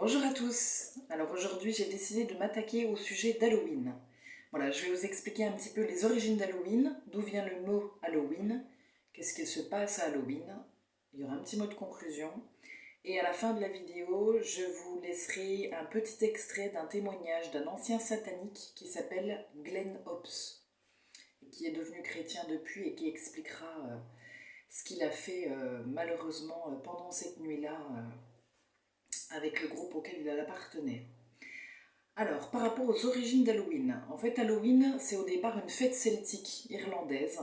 Bonjour à tous. Alors aujourd'hui j'ai décidé de m'attaquer au sujet d'Halloween. Voilà, je vais vous expliquer un petit peu les origines d'Halloween, d'où vient le mot Halloween, qu'est-ce qu'il se passe à Halloween. Il y aura un petit mot de conclusion. Et à la fin de la vidéo, je vous laisserai un petit extrait d'un témoignage d'un ancien satanique qui s'appelle Glenn Hobbs, qui est devenu chrétien depuis et qui expliquera ce qu'il a fait malheureusement pendant cette nuit-là avec le groupe auquel il appartenait. Alors, par rapport aux origines d'Halloween, en fait Halloween c'est au départ une fête celtique irlandaise,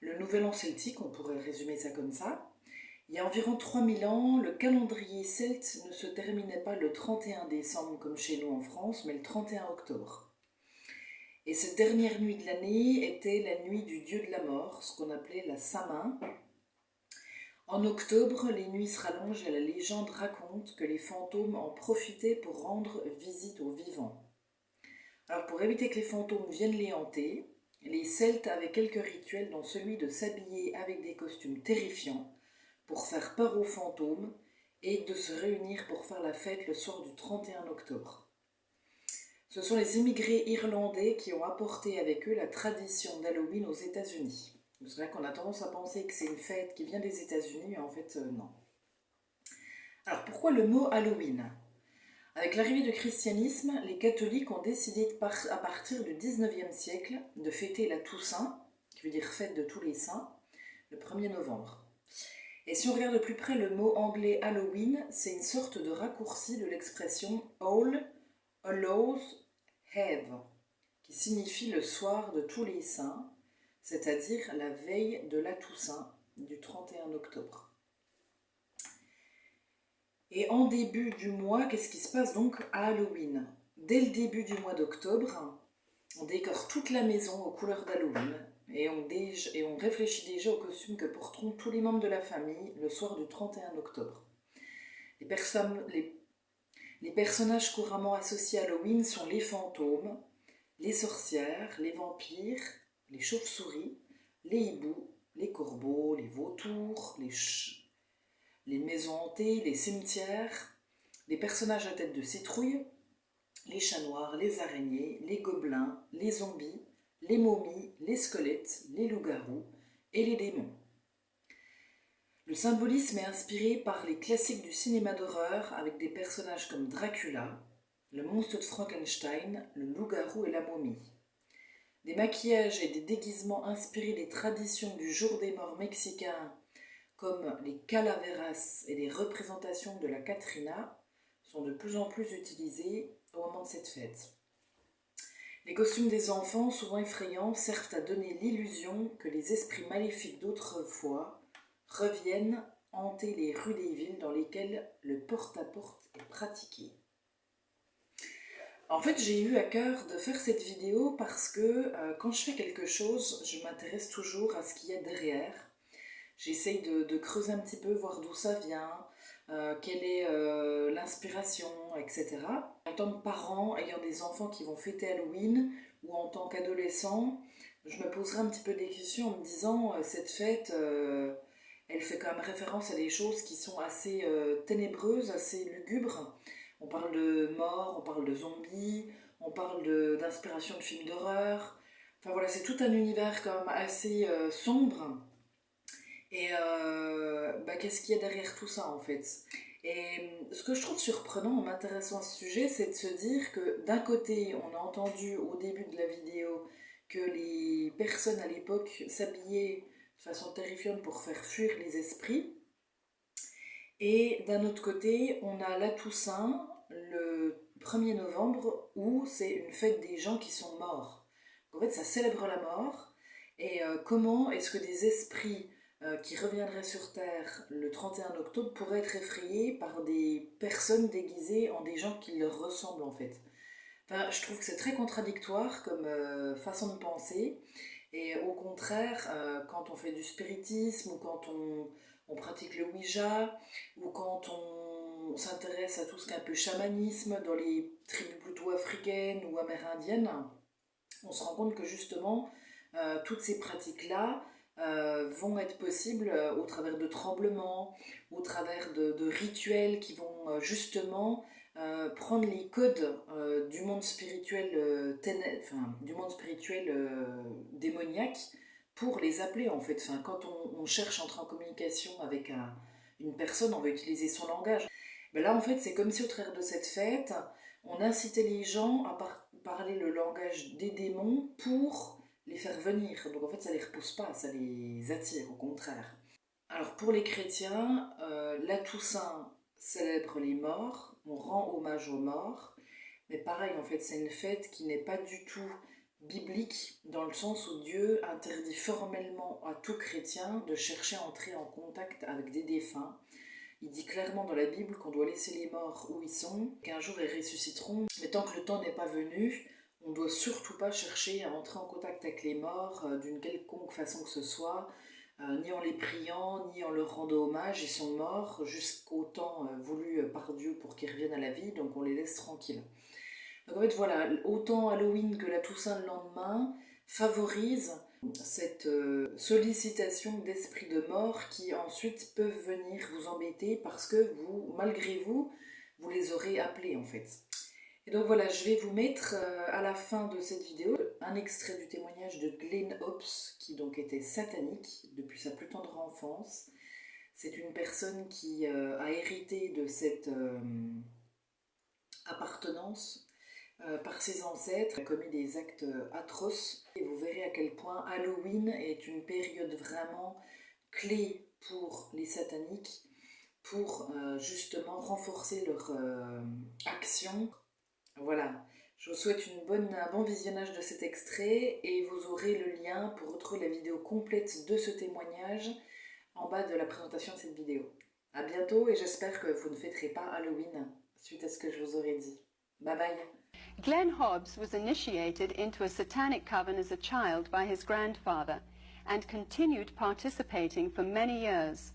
le nouvel an celtique, on pourrait résumer ça comme ça. Il y a environ 3000 ans, le calendrier celte ne se terminait pas le 31 décembre comme chez nous en France, mais le 31 octobre. Et cette dernière nuit de l'année était la nuit du dieu de la mort, ce qu'on appelait la Samin. En octobre, les nuits se rallongent et la légende raconte que les fantômes en profitaient pour rendre visite aux vivants. Alors pour éviter que les fantômes viennent les hanter, les Celtes avaient quelques rituels dont celui de s'habiller avec des costumes terrifiants pour faire peur aux fantômes et de se réunir pour faire la fête le soir du 31 octobre. Ce sont les immigrés irlandais qui ont apporté avec eux la tradition d'Halloween aux États-Unis. C'est vrai qu'on a tendance à penser que c'est une fête qui vient des États-Unis, mais en fait non. Alors pourquoi le mot Halloween ? Avec l'arrivée du christianisme, les catholiques ont décidé à partir du 19e siècle de fêter la Toussaint, qui veut dire fête de tous les saints, le 1er novembre. Et si on regarde de plus près le mot anglais Halloween, c'est une sorte de raccourci de l'expression All Hallows Eve, qui signifie le soir de tous les saints, c'est-à-dire la veille de la Toussaint du 31 octobre. Et en début du mois, qu'est-ce qui se passe donc à Halloween ? Dès le début du mois d'octobre, on décore toute la maison aux couleurs d'Halloween et on réfléchit déjà aux costumes que porteront tous les membres de la famille le soir du 31 octobre. Les personnages couramment associés à Halloween sont les fantômes, les sorcières, les vampires, les chauves-souris, les hiboux, les corbeaux, les vautours, les maisons hantées, les cimetières, les personnages à tête de citrouille, les chats noirs, les araignées, les gobelins, les zombies, les momies, les squelettes, les loups-garous et les démons. Le symbolisme est inspiré par les classiques du cinéma d'horreur avec des personnages comme Dracula, le monstre de Frankenstein, le loup-garou et la momie. Des maquillages et des déguisements inspirés des traditions du jour des morts mexicains comme les calaveras et les représentations de la Catrina sont de plus en plus utilisés au moment de cette fête. Les costumes des enfants, souvent effrayants, servent à donner l'illusion que les esprits maléfiques d'autrefois reviennent hanter les rues des villes dans lesquelles le porte-à-porte est pratiqué. En fait, j'ai eu à cœur de faire cette vidéo parce que quand je fais quelque chose, je m'intéresse toujours à ce qu'il y a derrière. J'essaye de creuser un petit peu, voir d'où ça vient, quelle est l'inspiration, etc. En tant que parent ayant des enfants qui vont fêter Halloween, ou en tant qu'adolescent, je me poserai un petit peu des questions en me disant cette fête, elle fait quand même référence à des choses qui sont assez ténébreuses, assez lugubres. On parle de mort, on parle de zombies, on parle d'inspiration de films d'horreur. Enfin voilà, c'est tout un univers quand même assez sombre. Et qu'est-ce qu'il y a derrière tout ça en fait ? Et ce que je trouve surprenant en m'intéressant à ce sujet, c'est de se dire que d'un côté, on a entendu au début de la vidéo que les personnes à l'époque s'habillaient de façon terrifiante pour faire fuir les esprits. Et d'un autre côté, on a la Toussaint, le 1er novembre, où c'est une fête des gens qui sont morts. En fait, ça célèbre la mort. Et comment est-ce que des esprits qui reviendraient sur Terre le 31 octobre pourraient être effrayés par des personnes déguisées en des gens qui leur ressemblent en fait. Enfin, je trouve que c'est très contradictoire comme façon de penser. Et au contraire, quand on fait du spiritisme ou quand on pratique le Ouija ou quand on s'intéresse à tout ce qui est un peu chamanisme dans les tribus plutôt africaines ou amérindiennes, on se rend compte que justement, toutes ces pratiques-là vont être possibles au travers de tremblements, au travers de rituels qui vont justement prendre les codes du monde spirituel, du monde spirituel démoniaque pour les appeler en fait. Enfin, quand on cherche à entrer en communication avec une personne, on va utiliser son langage. Ben là en fait c'est comme si au travers de cette fête, on incitait les gens à parler le langage des démons pour les faire venir. Donc en fait ça les repousse pas, ça les attire au contraire. Alors pour les chrétiens, la Toussaint célèbre les morts, on rend hommage aux morts, mais pareil en fait c'est une fête qui n'est pas du tout biblique dans le sens où Dieu interdit formellement à tout chrétien de chercher à entrer en contact avec des défunts. Il dit clairement dans la Bible qu'on doit laisser les morts où ils sont, qu'un jour ils ressusciteront, mais tant que le temps n'est pas venu, on ne doit surtout pas chercher à entrer en contact avec les morts d'une quelconque façon que ce soit, ni en les priant, ni en leur rendant hommage. Ils sont morts jusqu'au temps voulu par Dieu pour qu'ils reviennent à la vie, donc on les laisse tranquilles. Donc en fait voilà, autant Halloween que la Toussaint le lendemain favorisent cette sollicitation d'esprits de mort qui ensuite peuvent venir vous embêter parce que vous, malgré vous, vous les aurez appelés en fait. Et donc voilà, je vais vous mettre à la fin de cette vidéo un extrait du témoignage de Glenn Hobbs, qui donc était satanique depuis sa plus tendre enfance. C'est une personne qui a hérité de cette appartenance par ses ancêtres, a commis des actes atroces. Et vous verrez à quel point Halloween est une période vraiment clé pour les sataniques, pour justement renforcer leur action. Voilà, je vous souhaite un bon visionnage de cet extrait et vous aurez le lien pour retrouver la vidéo complète de ce témoignage en bas de la présentation de cette vidéo. A bientôt et j'espère que vous ne fêterez pas Halloween suite à ce que je vous aurais dit. Bye bye. Glenn Hobbs was initiated into a satanic coven as a child by his grandfather and continued participating for many years.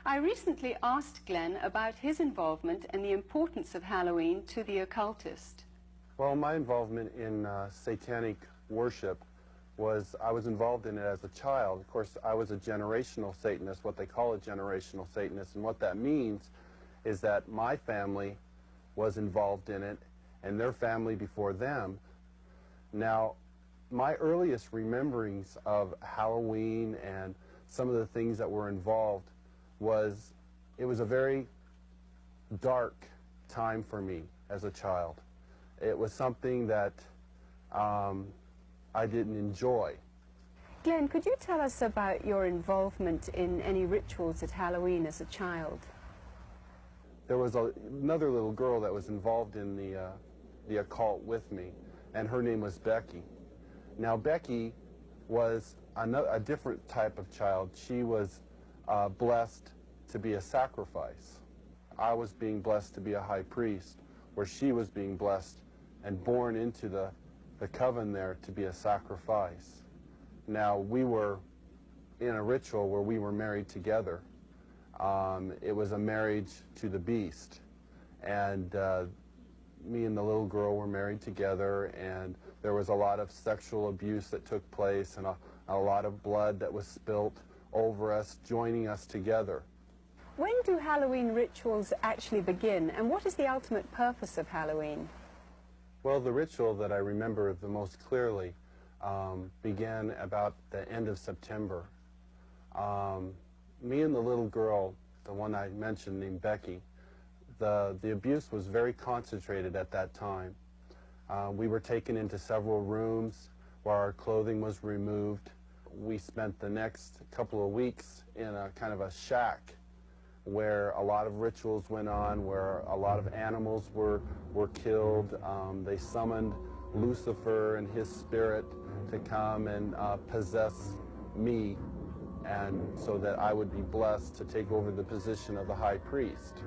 I recently asked Glenn about his involvement and the importance of Halloween to the occultist. Well, my involvement in satanic worship I was involved in it as a child. Of course, I was a generational Satanist, what they call a generational Satanist, and what that means is that my family was involved in it and their family before them. Now, my earliest rememberings of Halloween and some of the things that were involved it was a very dark time for me as a child. It was something that I didn't enjoy. Glenn, could you tell us about your involvement in any rituals at Halloween as a child? There was another little girl that was involved in the occult with me, and her name was Becky. Now, Becky was a different type of child. She was blessed to be a sacrifice. I was being blessed to be a high priest, where she was being blessed and born into the coven there to be a sacrifice. Now, we were in a ritual where we were married together. It was a marriage to the beast, and me and the little girl were married together, and there was a lot of sexual abuse that took place and a lot of blood that was spilt over us, joining us together. When do Halloween rituals actually begin, and what is the ultimate purpose of Halloween? Well, the ritual that I remember the most clearly began about the end of September. Me and the little girl, the one I mentioned named Becky, the abuse was very concentrated at that time. We were taken into several rooms where our clothing was removed. We spent the next couple of weeks in a kind of a shack where a lot of rituals went on, where a lot of animals were killed. They summoned Lucifer and his spirit to come and possess me, and so that I would be blessed to take over the position of the high priest.